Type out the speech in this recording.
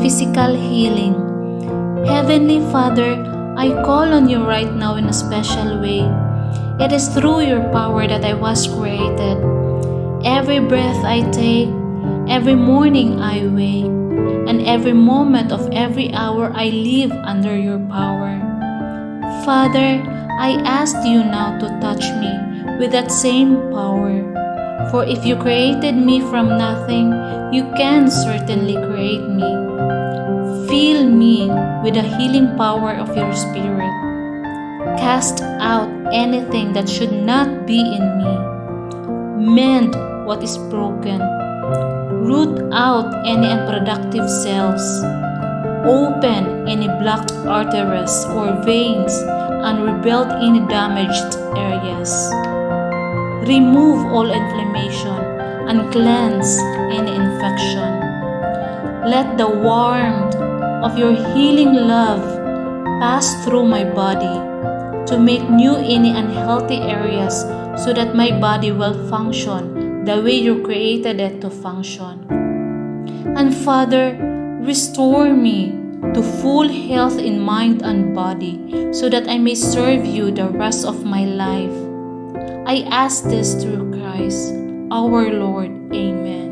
physical healing. Heavenly Father, I call on you right now in a special way. It is through your power that I was created. Every breath I take, every morning I wake, and every moment of every hour I live under your power. Father, I ask you now to touch me with that same power. For if you created me from nothing, you can certainly create me. Fill me with the healing power of your Spirit. Cast out anything that should not be in me. Mend what is broken. Root out any unproductive cells. Open any blocked arteries or veins and rebuild any damaged areas. Remove all inflammation and cleanse any infection. Let the warmth of your healing love pass through my body to make new any unhealthy areas so that my body will function the way you created it to function. And Father, restore me to full health in mind and body so that I may serve you the rest of my life. I ask this through Christ, our Lord. Amen.